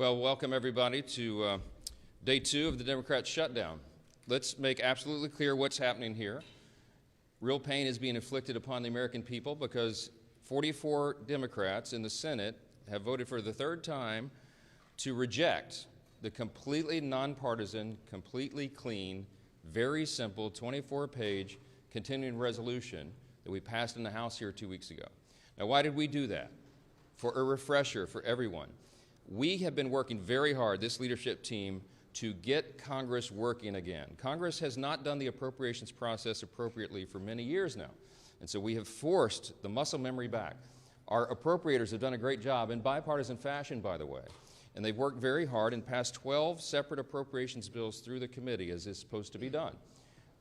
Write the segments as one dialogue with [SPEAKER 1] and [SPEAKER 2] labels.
[SPEAKER 1] Well, welcome everybody to day 2 of the Democrats' shutdown. Let's make absolutely clear what's happening here. Real pain is being inflicted upon the American people because 44 Democrats in the Senate have voted for the 3rd time to reject the completely nonpartisan, completely clean, very simple 24-page continuing resolution that we passed in the House here 2 weeks ago. Now, why did we do that? For a refresher for everyone. We have been working very hard, this leadership team, to get Congress working again. Congress has not done the appropriations process appropriately for many years now, and so we have forced the muscle memory back. Our appropriators have done a great job in bipartisan fashion, by the way, and they've worked very hard and passed 12 separate appropriations bills through the committee as is supposed to be done.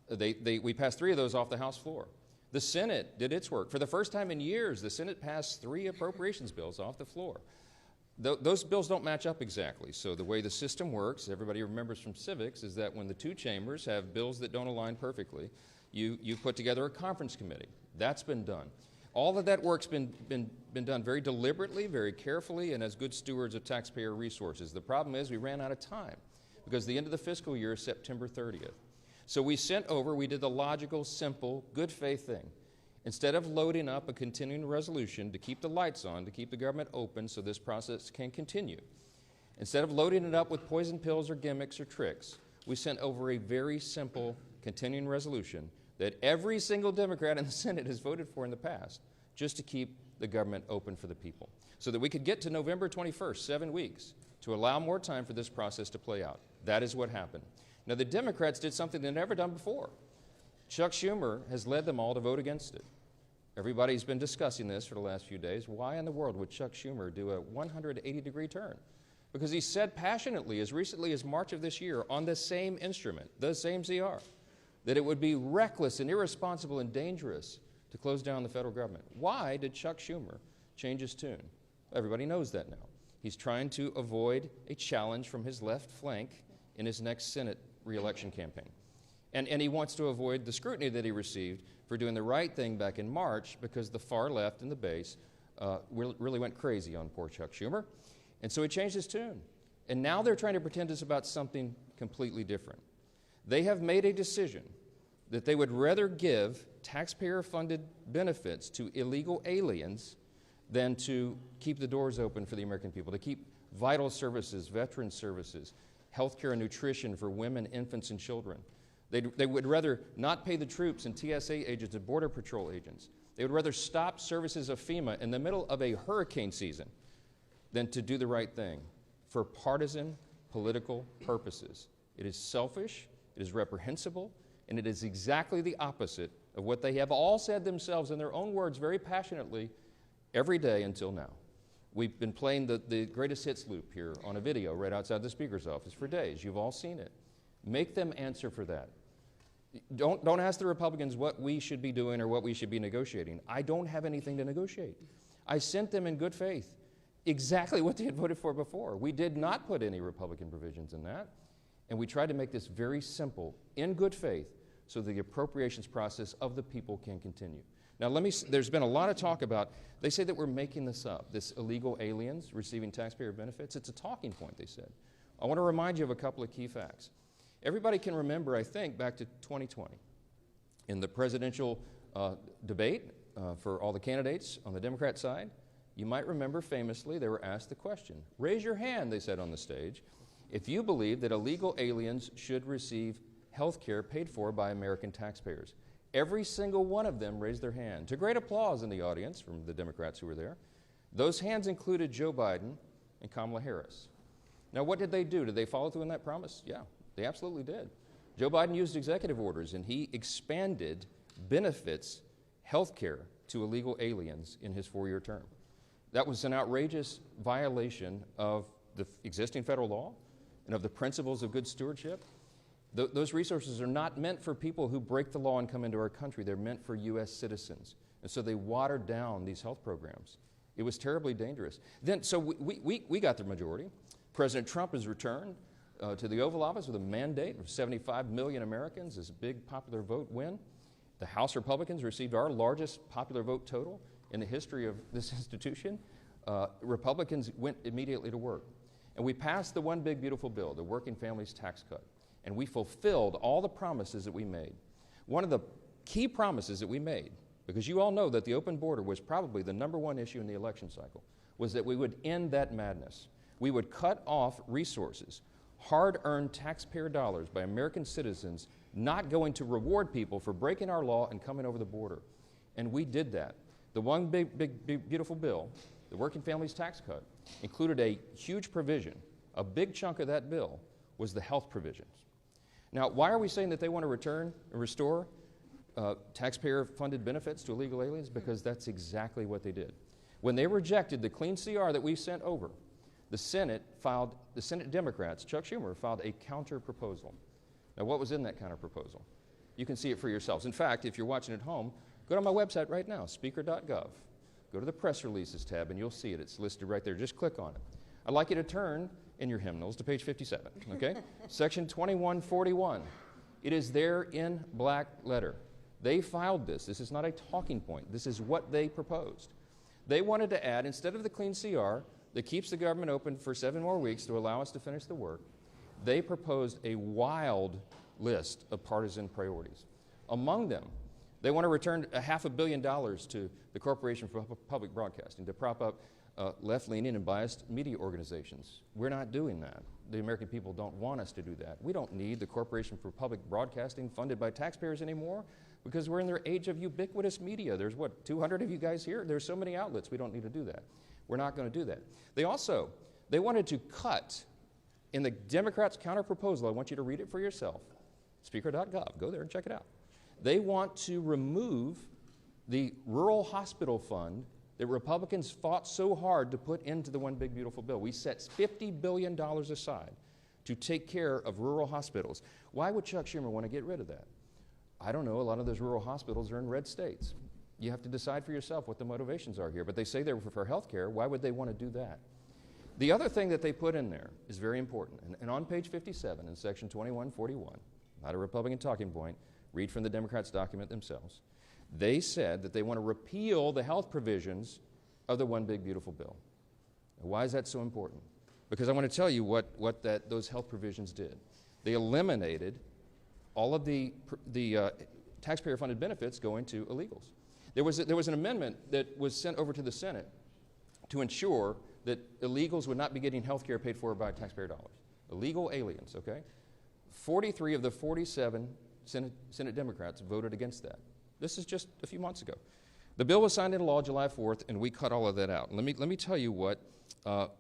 [SPEAKER 1] We passed 3 of those off the House floor. The Senate did its work. For the first time in years, the Senate passed 3 appropriations bills off the floor. Those bills don't match up exactly. So the way the system works, everybody remembers from civics, is that when the 2 chambers have bills that don't align perfectly, you put together a conference committee. That's been done. All of that work's been done very deliberately, very carefully, and as good stewards of taxpayer resources. The problem is we ran out of time because the end of the fiscal year is September 30th. So we did the logical, simple, good faith thing. Instead of loading up a continuing resolution to keep the lights on, to keep the government open so this process can continue, instead of loading it up with poison pills or gimmicks or tricks, we sent over a very simple continuing resolution that every single Democrat in the Senate has voted for in the past, just to keep the government open for the people, so that we could get to November 21st, 7 weeks, to allow more time for this process to play out. That is what happened. Now, the Democrats did something they've never done before. Chuck Schumer has led them all to vote against it. Everybody's been discussing this for the last few days. Why in the world would Chuck Schumer do a 180-degree turn? Because he said passionately, as recently as March of this year, on the same instrument, the same CR, that it would be reckless and irresponsible and dangerous to close down the federal government. Why did Chuck Schumer change his tune? Everybody knows that now. He's trying to avoid a challenge from his left flank in his next Senate re-election campaign. And he wants to avoid the scrutiny that he received for doing the right thing back in March because the far left and the base really went crazy on poor Chuck Schumer. And so he changed his tune. And now they're trying to pretend it's about something completely different. They have made a decision that they would rather give taxpayer-funded benefits to illegal aliens than to keep the doors open for the American people, to keep vital services, veteran services, health care and nutrition for women, infants, and children. They would rather not pay the troops and TSA agents and Border Patrol agents. They would rather stop services of FEMA in the middle of a hurricane season than to do the right thing for partisan political purposes. It is selfish, it is reprehensible, and it is exactly the opposite of what they have all said themselves in their own words very passionately every day until now. We've been playing the greatest hits loop here on a video right outside the Speaker's office for days. You've all seen it. Make them answer for that. Don't ask the Republicans what we should be doing or what we should be negotiating. I don't have anything to negotiate. I sent them in good faith exactly what they had voted for before. We did not put any Republican provisions in that, and we tried to make this very simple, in good faith, so the appropriations process of the people can continue. Now, there's been a lot of talk about, they say that we're making this up, this illegal aliens receiving taxpayer benefits. It's a talking point, they said. I want to remind you of a couple of key facts. Everybody can remember, I think, back to 2020. In the presidential debate for all the candidates on the Democrat side, you might remember famously they were asked the question, raise your hand, they said on the stage, if you believe that illegal aliens should receive health care paid for by American taxpayers. Every single one of them raised their hand, to great applause in the audience from the Democrats who were there. Those hands included Joe Biden and Kamala Harris. Now, what did they do? Did they follow through on that promise? Yeah. They absolutely did. Joe Biden used executive orders, and he expanded benefits, health care, to illegal aliens in his 4-year term. That was an outrageous violation of the existing federal law and of the principles of good stewardship. Those resources are not meant for people who break the law and come into our country. They're meant for U.S. citizens. And so they watered down these health programs. It was terribly dangerous. So we got the majority. President Trump has returned to the Oval Office with a mandate of 75 million Americans, this big popular vote win. The House Republicans received our largest popular vote total in the history of this institution. Republicans went immediately to work. And we passed the one big beautiful bill, the Working Families Tax Cut, and we fulfilled all the promises that we made. One of the key promises that we made, because you all know that the open border was probably the #1 issue in the election cycle, was that we would end that madness. We would cut off resources, hard-earned taxpayer dollars by American citizens not going to reward people for breaking our law and coming over the border. And we did that. The one big beautiful bill, the Working Families Tax Cut, included a huge provision. A big chunk of that bill was the health provisions. Now, why are we saying that they want to return and restore taxpayer-funded benefits to illegal aliens? Because that's exactly what they did. When they rejected the clean CR that we sent over, the Senate Democrats, Chuck Schumer, filed a counter-proposal. Now, what was in that counter-proposal? You can see it for yourselves. In fact, if you're watching at home, go to my website right now, speaker.gov. Go to the press releases tab and you'll see it. It's listed right there. Just click on it. I'd like you to turn in your hymnals to page 57, okay? Section 2141. It is there in black letter. They filed this. This is not a talking point. This is what they proposed. They wanted to add, instead of the clean CR that keeps the government open for 7 more weeks to allow us to finish the work, they proposed a wild list of partisan priorities. Among them, they want to return $500 million to the Corporation for Public Broadcasting to prop up left-leaning and biased media organizations. We're not doing that. The American people don't want us to do that. We don't need the Corporation for Public Broadcasting funded by taxpayers anymore because we're in their age of ubiquitous media. There's, what, 200 of you guys here? There's so many outlets. We don't need to do that. We're not going to do that. They wanted to cut, in the Democrats' counter-proposal, I want you to read it for yourself, speaker.gov. Go there and check it out. They want to remove the rural hospital fund that Republicans fought so hard to put into the one big beautiful bill. We set $50 billion aside to take care of rural hospitals. Why would Chuck Schumer want to get rid of that? I don't know. A lot of those rural hospitals are in red states. You have to decide for yourself what the motivations are here. But they say they're for health care. Why would they want to do that? The other thing that they put in there is very important. And on page 57 in section 2141, not a Republican talking point, read from the Democrats' document themselves. They said that they want to repeal the health provisions of the one big beautiful bill. Now, why is that so important? Because I want to tell you what those health provisions did. They eliminated all of the taxpayer-funded benefits going to illegals. There was an amendment that was sent over to the Senate to ensure that illegals would not be getting health care paid for by taxpayer dollars. Illegal aliens, okay? 43 of the 47 Senate Democrats voted against that. This is just a few months ago. The bill was signed into law July 4th, and we cut all of that out. Let me tell you what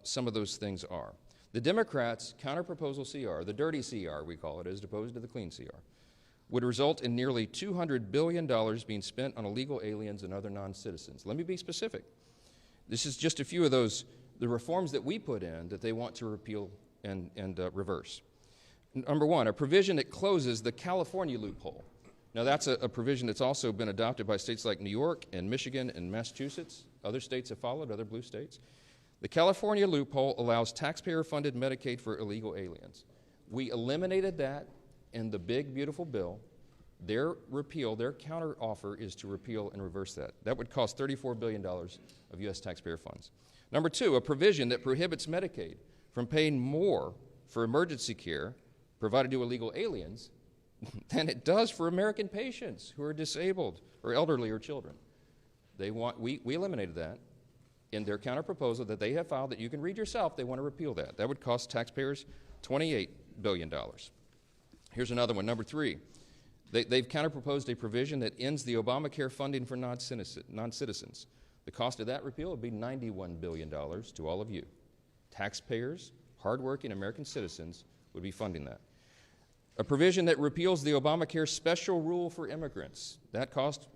[SPEAKER 1] some of those things are. The Democrats' counter-proposal CR, the dirty CR we call it, as opposed to the clean CR, would result in nearly $200 billion being spent on illegal aliens and other non-citizens. Let me be specific. This is just a few of those, the reforms that we put in that they want to repeal and reverse. Number one, a provision that closes the California loophole. Now, that's a provision that's also been adopted by states like New York and Michigan and Massachusetts. Other states have followed, other blue states. The California loophole allows taxpayer-funded Medicaid for illegal aliens. We eliminated that in the big, beautiful bill. Their counter-offer is to repeal and reverse that. That would cost $34 billion of U.S. taxpayer funds. Number two, a provision that prohibits Medicaid from paying more for emergency care provided to illegal aliens than it does for American patients who are disabled or elderly or children. We eliminated that in their counter-proposal that they have filed that you can read yourself. They want to repeal that. That would cost taxpayers $28 billion. Here's another one, number three. They've counter-proposed a provision that ends the Obamacare funding for non-citizens. The cost of that repeal would be $91 billion to all of you. Taxpayers, hardworking American citizens would be funding that. A provision that repeals the Obamacare special rule for immigrants. That cost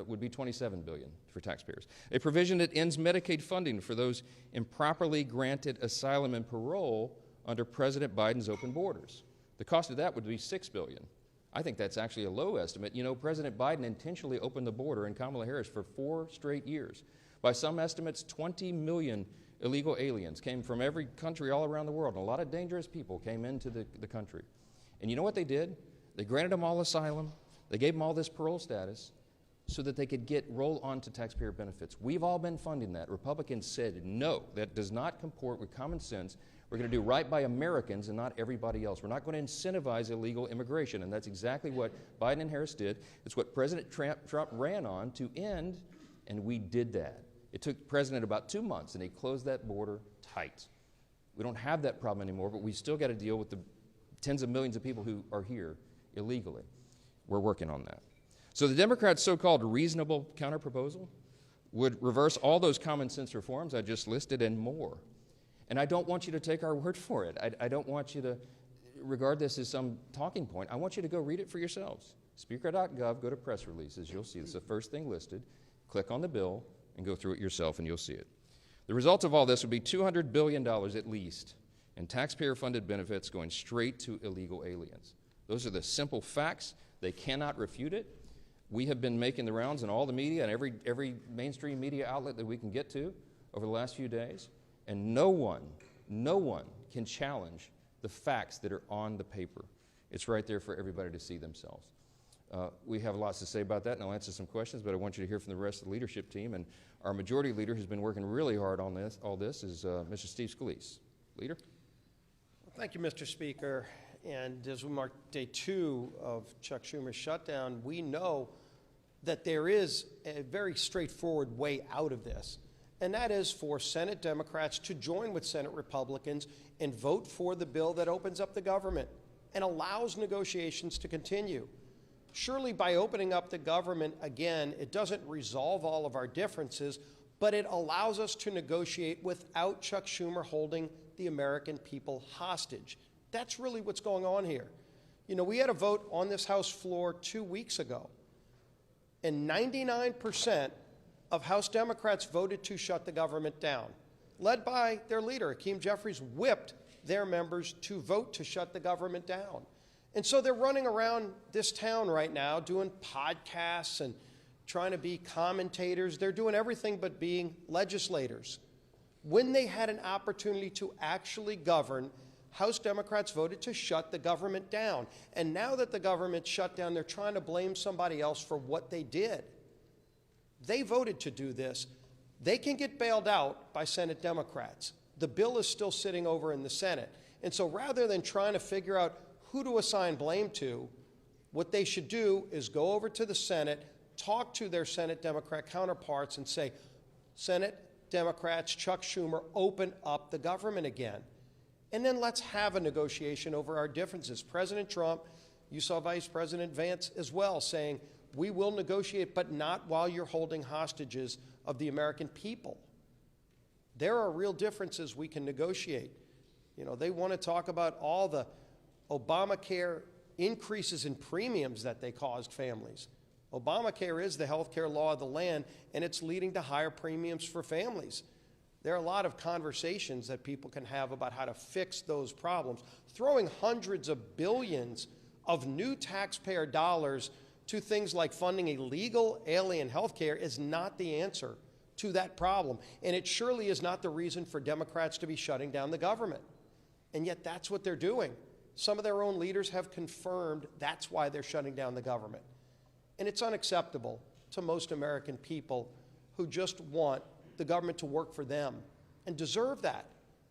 [SPEAKER 1] would be $27 billion for taxpayers. A provision that ends Medicaid funding for those improperly granted asylum and parole under President Biden's open borders. The cost of that would be $6 billion. I think that's actually a low estimate. You know, President Biden intentionally opened the border and Kamala Harris for 4 straight years. By some estimates, 20 million illegal aliens came from every country all around the world, and a lot of dangerous people came into the country. And you know what they did? They granted them all asylum. They gave them all this parole status so that they could roll on to taxpayer benefits. We've all been funding that. Republicans said, no, that does not comport with common sense. We're going to do right by Americans and not everybody else. We're not going to incentivize illegal immigration, and that's exactly what Biden and Harris did. It's what President Trump ran on to end, and we did that. It took the president about 2 months, and he closed that border tight. We don't have that problem anymore, but we still got to deal with the tens of millions of people who are here illegally. We're working on that. So the Democrats' so-called reasonable counterproposal would reverse all those common sense reforms I just listed and more. And I don't want you to take our word for it. I don't want you to regard this as some talking point. I want you to go read it for yourselves. Speaker.gov, go to press releases. You'll see it's the first thing listed. Click on the bill and go through it yourself, and you'll see it. The result of all this would be $200 billion at least in taxpayer-funded benefits going straight to illegal aliens. Those are the simple facts. They cannot refute it. We have been making the rounds in all the media and every mainstream media outlet that we can get to over the last few days. And no one can challenge the facts that are on the paper. It's right there for everybody to see themselves. We have lots to say about that, and I'll answer some questions, but I want you to hear from the rest of the leadership team. And our majority leader who's been working really hard on all this is Mr. Steve Scalise. Leader?
[SPEAKER 2] Well, thank you, Mr. Speaker. And as we mark day 2 of Chuck Schumer's shutdown, we know that there is a very straightforward way out of this. And that is for Senate Democrats to join with Senate Republicans and vote for the bill that opens up the government and allows negotiations to continue. Surely by opening up the government, again, it doesn't resolve all of our differences, but it allows us to negotiate without Chuck Schumer holding the American people hostage. That's really what's going on here. You know, we had a vote on this House floor 2 weeks ago, and 99% of House Democrats voted to shut the government down. Led by their leader, Hakeem Jeffries, whipped their members to vote to shut the government down. And so they're running around this town right now doing podcasts and trying to be commentators. They're doing everything but being legislators. When they had an opportunity to actually govern, House Democrats voted to shut the government down. And now that the government's shut down, they're trying to blame somebody else for what they did. They voted to do this. They can get bailed out by Senate Democrats. The bill is still sitting over in the Senate. And so rather than trying to figure out who to assign blame to, what they should do is go over to the Senate, talk to their Senate Democrat counterparts and say, Senate Democrats, Chuck Schumer, open up the government again. And then let's have a negotiation over our differences. President Trump, you saw Vice President Vance as well saying, we will negotiate, but not while you're holding hostages of the American people. There are real differences we can negotiate. You know, they want to talk about all the Obamacare increases in premiums that they caused families. Obamacare is the health care law of the land, and it's leading to higher premiums for families. There are a lot of conversations that people can have about how to fix those problems. Throwing hundreds of billions of new taxpayer dollars to things like funding illegal alien health care is not the answer to that problem. And it surely is not the reason for Democrats to be shutting down the government. And yet that's what they're doing. Some of their own leaders have confirmed that's why they're shutting down the government. And it's unacceptable to most American people who just want the government to work for them and deserve that.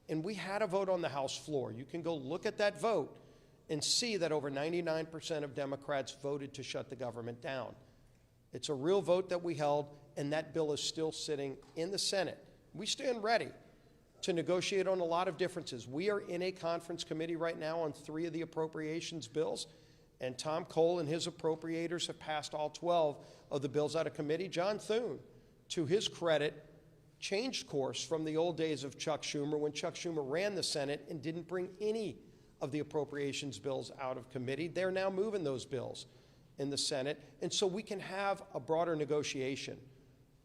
[SPEAKER 2] And we had a vote on the House floor. You can go look at that vote and see that over 99% of Democrats voted to shut the government down. It's a real vote that we held, and that bill is still sitting in the Senate. We stand ready to negotiate on a lot of differences. We are in a conference committee right now on 3 of the appropriations bills, and Tom Cole and his appropriators have passed all 12 of the bills out of committee. John Thune, to his credit, changed course from the old days of Chuck Schumer when Chuck Schumer ran the Senate and didn't bring any of the appropriations bills out of committee. They're now moving those bills in the Senate, and so we can have a broader negotiation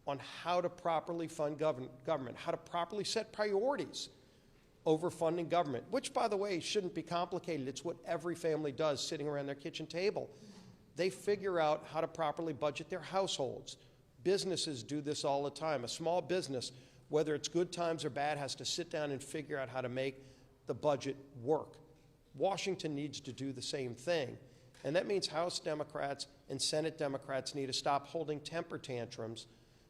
[SPEAKER 2] on how to properly fund government, how to properly set priorities over funding government, which, by the way, shouldn't be complicated. It's what every family does sitting around their kitchen table. They figure out how to properly budget their households. Businesses do this all the time. A small business, whether it's good times or bad, has to sit down and figure out how to make the budget work. Washington needs to do the same thing. And that means House Democrats and Senate Democrats need to stop holding temper tantrums,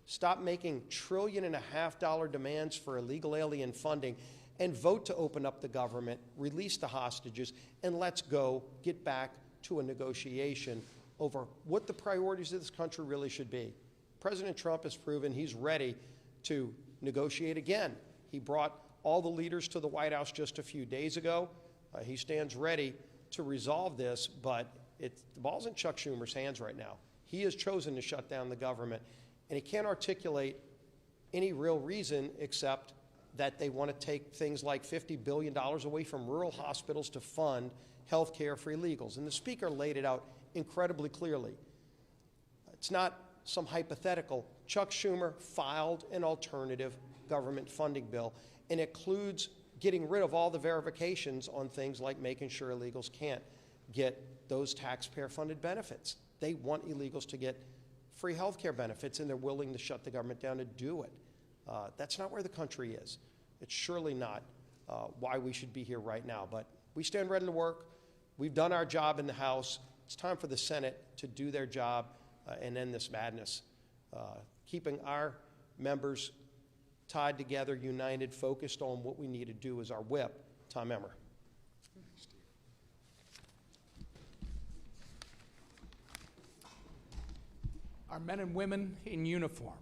[SPEAKER 2] stop making $1.5 trillion demands for illegal alien funding, and vote to open up the government, release the hostages, and let's go get back to a negotiation over what the priorities of this country really should be. President Trump has proven he's ready to negotiate again. He brought all the leaders to the White House just a few days ago. He stands ready to resolve this, but the ball's in Chuck Schumer's hands right now. He has chosen to shut down the government, and he can't articulate any real reason except that they want to take things like $50 billion away from rural hospitals to fund health care for illegals. And the Speaker laid it out incredibly clearly. It's not some hypothetical. Chuck Schumer filed an alternative government funding bill, and it includes getting rid of all the verifications on things like making sure illegals can't get those taxpayer-funded benefits. They want illegals to get free health care benefits, and they're willing to shut the government down to do it. That's not where the country is. It's surely not why we should be here right now. But we stand ready to work. We've done our job in the House. It's time for the Senate to do their job and end this madness. Keeping our members tied together, united, focused on what we need to do is our whip. Tom Emmer.
[SPEAKER 3] Our men and women in uniform,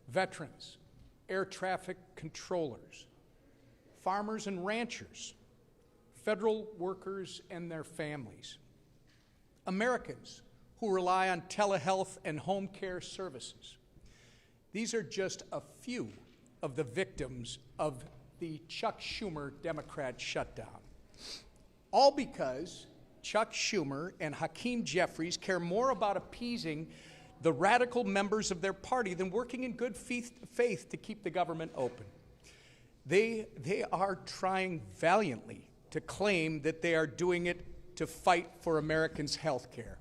[SPEAKER 3] veterans, air traffic controllers, farmers and ranchers, federal workers and their families, Americans who rely on telehealth and home care services. These are just a few of the victims of the Chuck Schumer Democrat shutdown. All because Chuck Schumer and Hakeem Jeffries care more about appeasing the radical members of their party than working in good faith to keep the government open. They are trying valiantly to claim that they are doing it to fight for Americans' health care.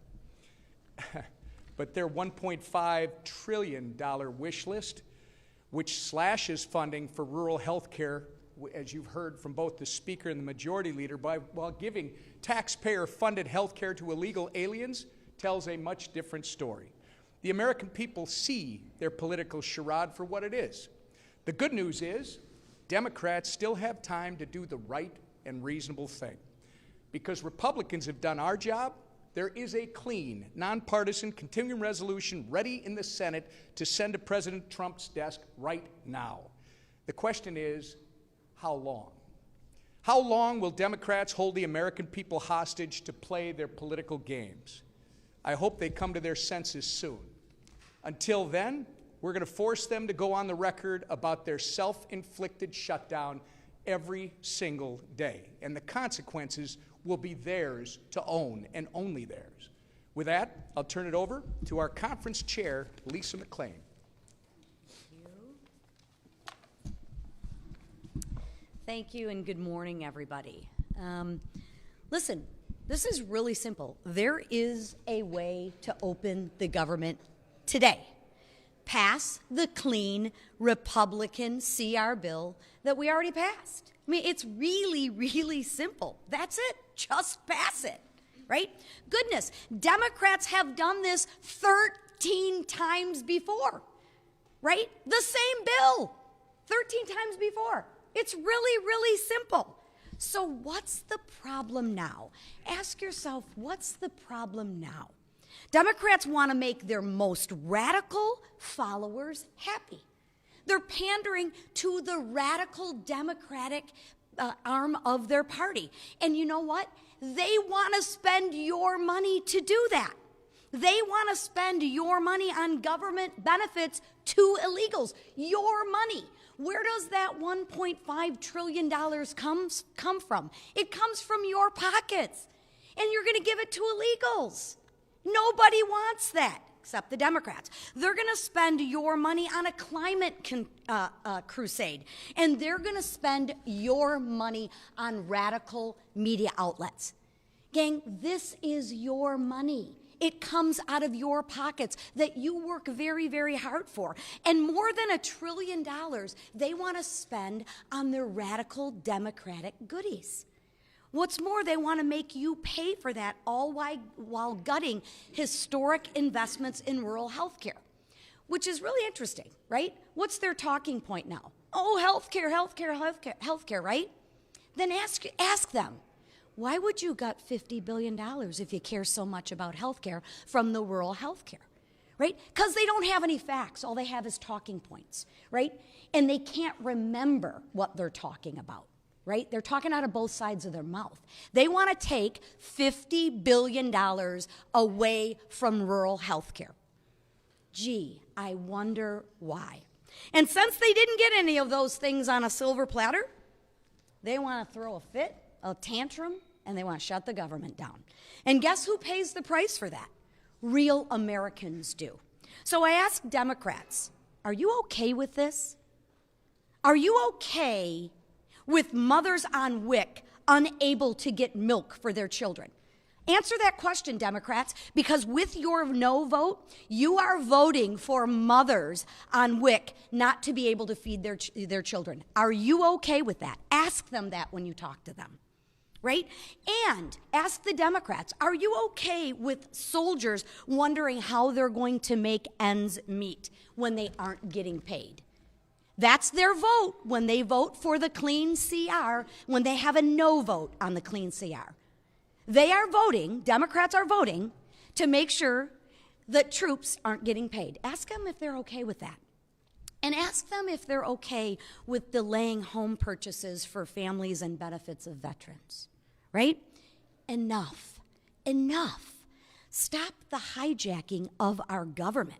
[SPEAKER 3] But their $1.5 trillion wish list, which slashes funding for rural health care, as you've heard from both the Speaker and the Majority Leader, while giving taxpayer-funded health care to illegal aliens, tells a much different story. The American people see their political charade for what it is. The good news is Democrats still have time to do the right and reasonable thing. Because Republicans have done our job, there is a clean, nonpartisan continuing resolution ready in the Senate to send to President Trump's desk right now. The question is, how long? How long will Democrats hold the American people hostage to play their political games? I hope they come to their senses soon. Until then, we're going to force them to go on the record about their self-inflicted shutdown every single day. And the consequences will be theirs to own, and only theirs. With that, I'll turn it over to our conference chair, Lisa McClain.
[SPEAKER 4] Thank you, and good morning, everybody. Listen, this is really simple. There is a way to open the government today. Pass the clean Republican CR bill that we already passed. I mean, it's really, really simple. That's it. Just pass it, right? Goodness, Democrats have done this 13 times before, right? The same bill, 13 times before. It's really, really simple. So what's the problem now? Ask yourself, what's the problem now? Democrats want to make their most radical followers happy. They're pandering to the radical Democratic arm of their party. And you know what? They want to spend your money to do that. They want to spend your money on government benefits to illegals. Your money. Where does that $1.5 trillion come from? It comes from your pockets. And you're going to give it to illegals. Nobody wants that, except the Democrats. They're going to spend your money on a climate crusade, and they're going to spend your money on radical media outlets. Gang, this is your money. It comes out of your pockets that you work very, very hard for. And more than $1 trillion they want to spend on their radical Democratic goodies. What's more, they want to make you pay for that, all while gutting historic investments in rural health care, which is really interesting, right? What's their talking point now? Oh, healthcare, healthcare, healthcare, healthcare, right? Then ask them, why would you gut $50 billion if you care so much about healthcare from the rural healthcare, right? Because they don't have any facts. All they have is talking points, right? And they can't remember what they're talking about, right? They're talking out of both sides of their mouth. They want to take $50 billion away from rural healthcare. Gee, I wonder why. And since they didn't get any of those things on a silver platter, they want to throw a fit, a tantrum, and they want to shut the government down. And guess who pays the price for that? Real Americans do. So I ask Democrats, are you okay with this? Are you okay with mothers on WIC unable to get milk for their children? Answer that question, Democrats, because with your no vote, you are voting for mothers on WIC not to be able to feed their children. Are you okay with that? Ask them that when you talk to them, right? And ask the Democrats, are you okay with soldiers wondering how they're going to make ends meet when they aren't getting paid? That's their vote when they vote for the clean CR, when they have a no vote on the clean CR. They are voting, Democrats are voting, to make sure that troops aren't getting paid. Ask them if they're okay with that. And ask them if they're okay with delaying home purchases for families and benefits of veterans, right? Enough. Enough. Stop the hijacking of our government.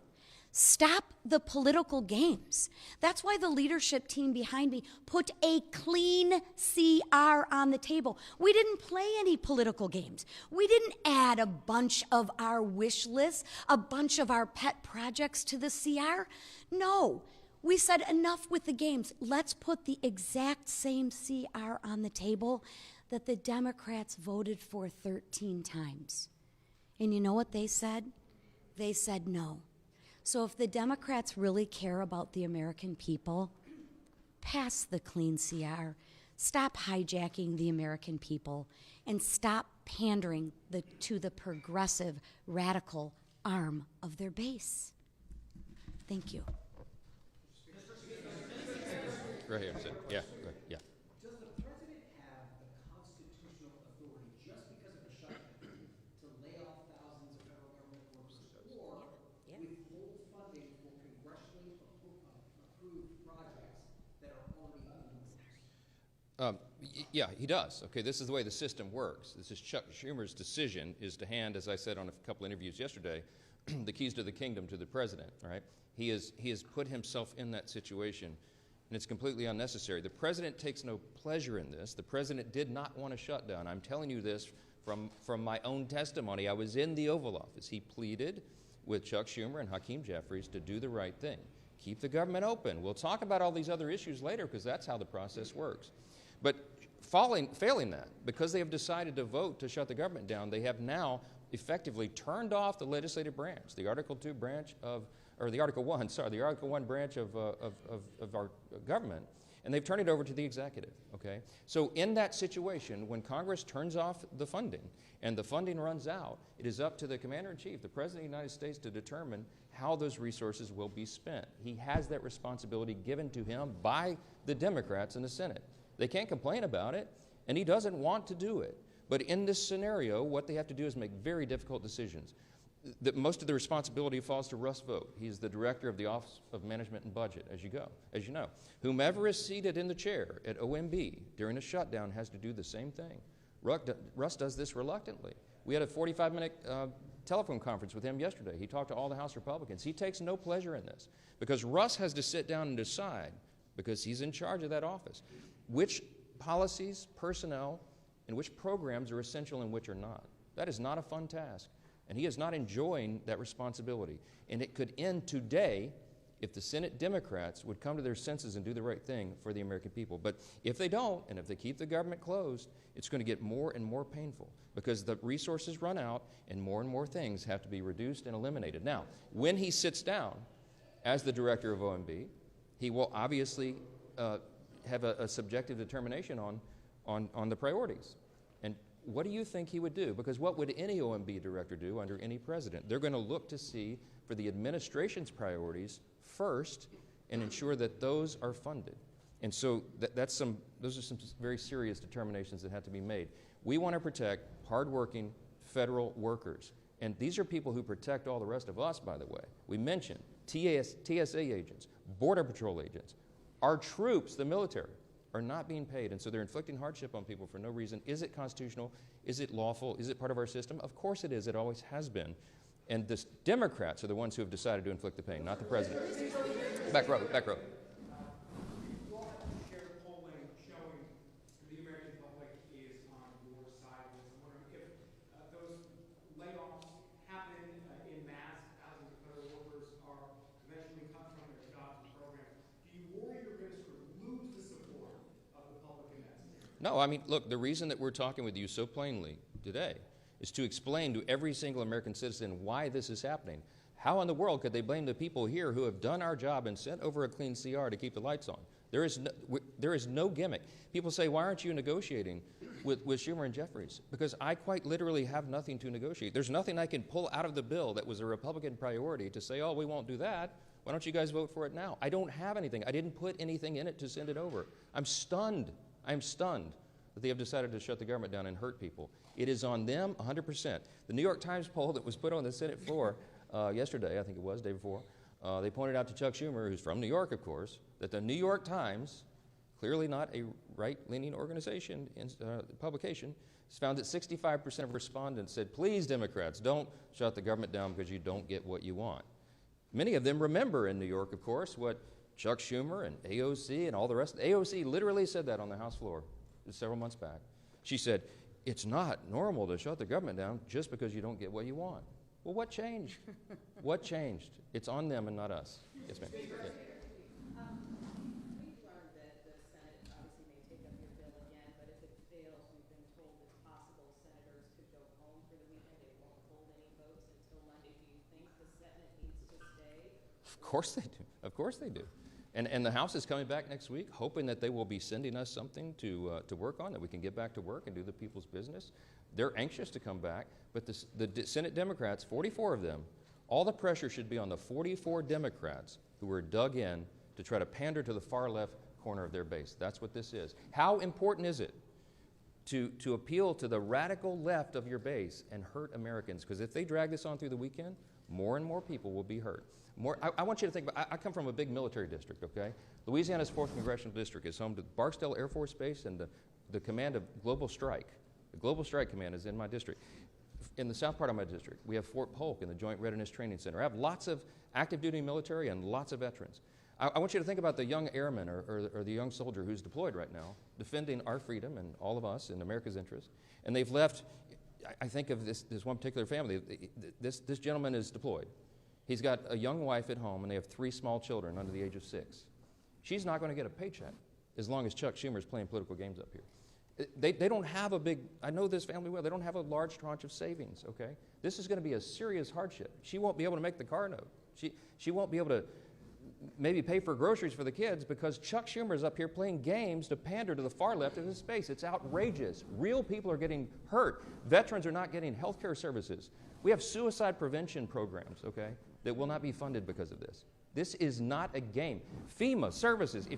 [SPEAKER 4] Stop the political games. That's why the leadership team behind me put a clean CR on the table. We didn't play any political games. We didn't add a bunch of our wish lists, a bunch of our pet projects to the CR. No, we said enough with the games. Let's put the exact same CR on the table that the Democrats voted for 13 times. And you know what they said? They said no. So if the Democrats really care about the American people, pass the clean CR, stop hijacking the American people, and stop pandering to the progressive, radical arm of their base. Thank you.
[SPEAKER 1] Right here, yeah, yeah.
[SPEAKER 5] Does the president have the constitutional authority, just because of a shutdown, to lay off thousands of federal government workers, or withhold funding for congressionally approved projects that are already in the works?
[SPEAKER 1] Yeah, he does. Okay, this is the way the system works. This is Chuck Schumer's decision is to hand, as I said on a couple interviews yesterday, the keys to the kingdom to the president, right? He has put himself in that situation, and it's completely unnecessary. The president takes no pleasure in this. The president did not want a shutdown. I'm telling you this from my own testimony. I was in the Oval Office. He pleaded with Chuck Schumer and Hakeem Jeffries to do the right thing. Keep the government open. We'll talk about all these other issues later because that's how the process works. But failing that, because they have decided to vote to shut the government down, they have now effectively turned off the legislative branch, the Article 2 branch of, or the Article 1, sorry, the Article 1 branch of our government, and they've turned it over to the executive, okay? So in that situation, when Congress turns off the funding and the funding runs out, it is up to the Commander-in-Chief, the President of the United States, to determine how those resources will be spent. He has that responsibility given to him by the Democrats in the Senate. They can't complain about it, and he doesn't want to do it. But in this scenario, what they have to do is make very difficult decisions. Most of the responsibility falls to Russ Vought. He's the director of the Office of Management and Budget, as you know. Whomever is seated in the chair at OMB during a shutdown has to do the same thing. Russ does this reluctantly. We had a 45-minute telephone conference with him yesterday. He talked to all the House Republicans. He takes no pleasure in this because Russ has to sit down and decide, because he's in charge of that office, which policies, personnel, and which programs are essential and which are not. That is not a fun task. And he is not enjoying that responsibility. And it could end today if the Senate Democrats would come to their senses and do the right thing for the American people. But if they don't, and if they keep the government closed, it's going to get more and more painful because the resources run out and more things have to be reduced and eliminated. Now, when he sits down as the director of OMB, he will obviously have a subjective determination on the priorities. what do you think he would do? Because what would any OMB director do under any president? They're going to look to see for the administration's priorities first and ensure that those are funded. And so those are some very serious determinations that have to be made. We want to protect hardworking federal workers. And these are people who protect all the rest of us, by the way. We mentioned TSA agents, Border Patrol agents. Our troops, the military, are not being paid, and so they're inflicting hardship on people for no reason. Is it constitutional? Is it lawful? Is it part of our system? Of course it is. It always has been. And the Democrats are the ones who have decided to inflict the pain, not the president. Back row, back row.
[SPEAKER 6] You all have shared polling showing the American public is on your side. I'm wondering if those layoffs happen in mass, thousands of federal workers are eventually cut from their jobs and programs. Do you worry you're going to sort of lose the support of the public in that scenario?
[SPEAKER 1] No, I mean, look, the reason that we're talking with you so plainly today is to explain to every single American citizen why this is happening. How in the world could they blame the people here who have done our job and sent over a clean CR to keep the lights on? There is no gimmick. People say, why aren't you negotiating with Schumer and Jeffries? Because I quite literally have nothing to negotiate. There's nothing I can pull out of the bill that was a Republican priority to say, oh, we won't do that. Why don't you guys vote for it now? I don't have anything. I didn't put anything in it to send it over. I'm stunned. I'm stunned that they have decided to shut the government down and hurt people. It is on them 100%. The New York Times poll that was put on the Senate floor yesterday, I think it was, day before, they pointed out to Chuck Schumer, who's from New York, of course, that the New York Times, clearly not a right-leaning organization, publication, has found that 65% of respondents said, please, Democrats, don't shut the government down because you don't get what you want. Many of them remember in New York, of course, what Chuck Schumer and AOC and all the rest. AOC literally said that on the House floor several months back. She said, it's not normal to shut the government down just because you don't get what you want. Well, what changed? What changed? It's on them and not us. Yes, ma'am. Yeah.
[SPEAKER 7] We've learned that the Senate obviously may take up your bill again, but if it fails, we've been told it's possible senators could go home for the weekend. They won't hold any votes until Monday. Do you think the Senate needs to stay?
[SPEAKER 1] Of course they do. Of course they do. And the House is coming back next week, hoping that they will be sending us something to work on, that we can get back to work and do the people's business. They're anxious to come back, but the Senate Democrats, 44 of them, all the pressure should be on the 44 Democrats who were dug in to try to pander to the far left corner of their base. That's what this is. How important is it to appeal to the radical left of your base and hurt Americans? Because if they drag this on through the weekend, more and more people will be hurt. I want you to think about, I come from a big military district, okay? Louisiana's 4th Congressional District is home to Barksdale Air Force Base and the command of Global Strike. The Global Strike Command is in my district. In the south part of my district, we have Fort Polk and the Joint Readiness Training Center. I have lots of active duty military and lots of veterans. I want you to think about the young airman or the young soldier who's deployed right now, defending our freedom and all of us in America's interest. And they've left, I think of this one particular family. This gentleman is deployed. He's got a young wife at home, and they have 3 small children under the age of 6. She's not going to get a paycheck as long as Chuck Schumer's playing political games up here. They don't have a big, I know this family well, they don't have a large tranche of savings, okay? This is going to be a serious hardship. She won't be able to make the car note. She won't be able to maybe pay for groceries for the kids because Chuck Schumer's up here playing games to pander to the far left of his space. It's outrageous. Real people are getting hurt. Veterans are not getting health care services. We have suicide prevention programs, okay, that will not be funded because of this. This is not a game. FEMA services,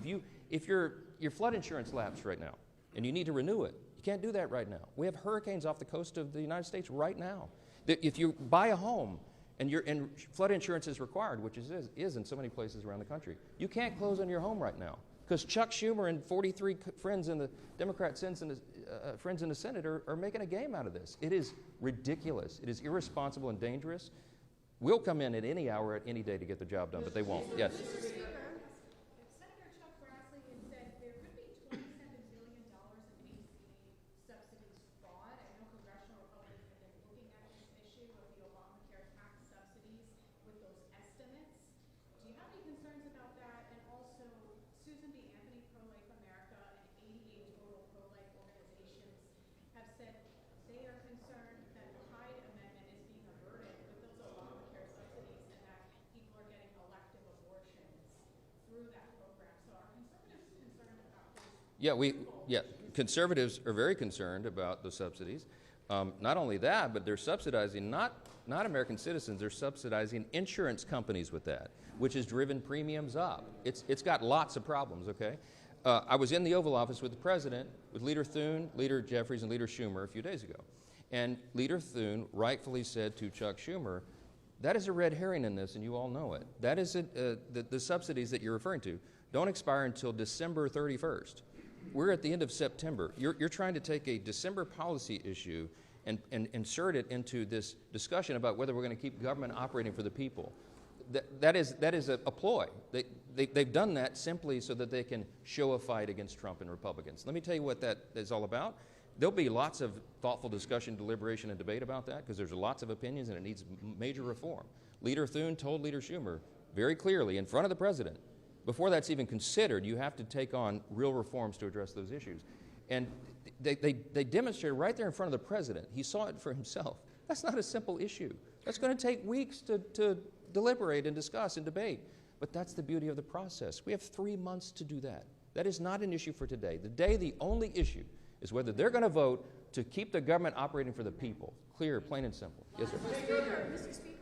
[SPEAKER 1] if your flood insurance lapsed right now and you need to renew it, you can't do that right now. We have hurricanes off the coast of the United States right now. If you buy a home and flood insurance is required, which is in so many places around the country, you can't close on your home right now because Chuck Schumer and 43 friends in the Democrat friends in the Senate are making a game out of this. It is ridiculous. It is irresponsible and dangerous. We'll come in at any hour, at any day to get the job done, but they won't. Yes?
[SPEAKER 8] Senator Chuck Grassley has said there could be $27 billion in ACA subsidies fraud. I know congressional Republicans have been looking at this issue of the Obamacare tax subsidies with those estimates. Do you have any concerns about that? And also, Susan B. Anthony, Pro-Life America, and 88 total pro-life organizations have said they are concerned that the Hyde Amendment is being averted with those Obamacare subsidies and that people are getting elective abortions through that program. So are conservatives concerned about this?
[SPEAKER 1] Yeah, conservatives are very concerned about the subsidies. Not only that, but they're subsidizing not American citizens, they're subsidizing insurance companies with that, which has driven premiums up. It's got lots of problems, okay? I was in the Oval Office with the President, with Leader Thune, Leader Jeffries, and Leader Schumer a few days ago. And Leader Thune rightfully said to Chuck Schumer, that is a red herring in this, and you all know it. That is the subsidies that you're referring to don't expire until December 31st. We're at the end of September. You're trying to take a December policy issue and insert it into this discussion about whether we're going to keep government operating for the people. That is a ploy. They've done that simply so that they can show a fight against Trump and Republicans. Let me tell you what that is all about. There'll be lots of thoughtful discussion, deliberation, and debate about that because there's lots of opinions and it needs major reform. Leader Thune told Leader Schumer very clearly in front of the President, before that's even considered, you have to take on real reforms to address those issues. And they demonstrated right there in front of the President. He saw it for himself. That's not a simple issue. That's going to take weeks to deliberate and discuss and debate. But that's the beauty of the process. We have 3 months to do that. That is not an issue for today. The only issue is whether they're going to vote to keep the government operating for the people. Clear, plain and simple. Yes, sir.
[SPEAKER 8] Mr. Speaker?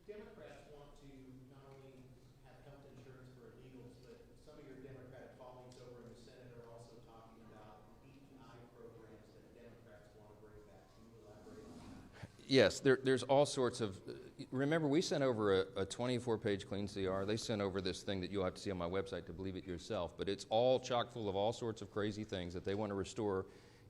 [SPEAKER 9] Democrats want to not only have health insurance for illegals, but some of your Democratic colleagues over in the Senate are also talking about DEI programs that Democrats want to bring back. Can you elaborate on that?
[SPEAKER 1] Yes, there's all sorts of. Remember, we sent over a 24-page clean CR. They sent over this thing that you'll have to see on my website to believe it yourself. But it's all chock full of all sorts of crazy things that they want to restore,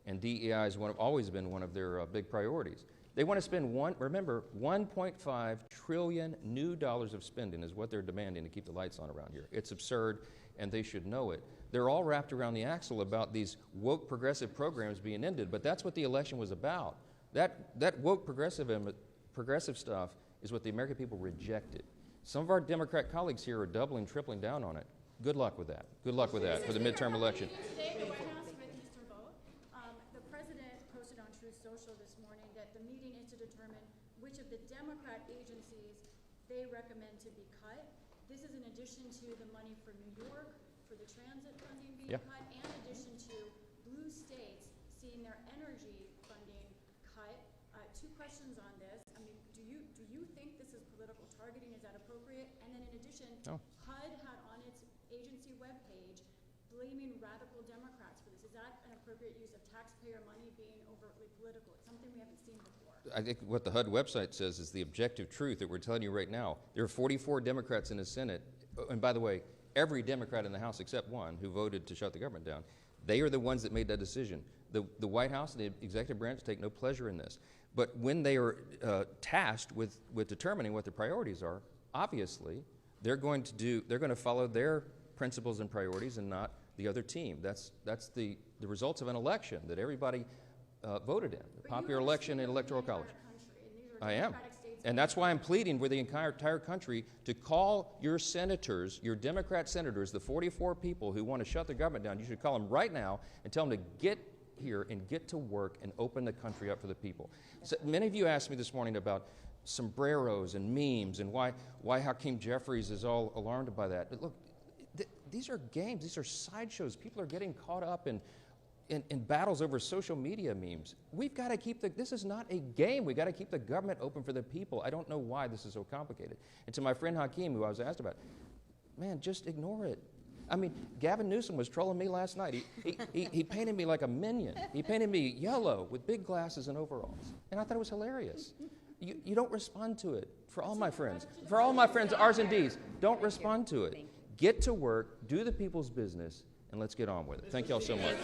[SPEAKER 1] and DEI has always been one of their big priorities. They want to spend $1.5 trillion new dollars of spending is what they're demanding to keep the lights on around here. It's absurd, and they should know it. They're all wrapped around the axle about these woke progressive programs being ended, but that's what the election was about. That woke progressive stuff is what the American people rejected. Some of our Democrat colleagues here are doubling, tripling down on it. Good luck with that. Good luck with that for the midterm election.
[SPEAKER 8] Today, the White House with Mr. Vogt, the president posted on Truth Social this morning that the meeting is to determine which of the Democrat agencies they recommend to be cut. This is in addition to the money for New York, for the transit funding being cut, and in addition to blue states seeing their energy funding cut. Two questions on this. I mean, do you think this is political targeting? Is that appropriate? And then in addition, HUD had on its agency webpage blaming radical Democrats for this. Is that an appropriate use of taxpayer money being overtly political? It's something we haven't seen before.
[SPEAKER 1] I think what the HUD website says is the objective truth that we're telling you right now. There are 44 Democrats in the Senate, and by the way, every Democrat in the House except one who voted to shut the government down. They are the ones that made that decision. The White House and the executive branch take no pleasure in this. But when they are tasked with determining what the priorities are, obviously they're going to follow their principles and priorities and not the other team. That's the results of an election that everybody voted in, the popular election and electoral college. I am. And that's why I'm pleading with the entire country to call your senators, your Democrat senators, the 44 people who want to shut the government down. You should call them right now and tell them to get here and get to work and open the country up for the people. So many of you asked me this morning about sombreros and memes and why Hakeem Jeffries is all alarmed by that. But look, these are games. These are sideshows. People are getting caught up in battles over social media memes. We've got to keep this is not a game. We've got to keep the government open for the people. I don't know why this is so complicated. And to my friend Hakeem, who I was asked about, man, just ignore it. I mean, Gavin Newsom was trolling me last night. He painted me like a minion. He painted me yellow with big glasses and overalls. And I thought it was hilarious. You don't respond to it. For all my friends, R's and D's, don't respond to it. Get to work, do the people's business, and let's get on with it. Thank you all so much.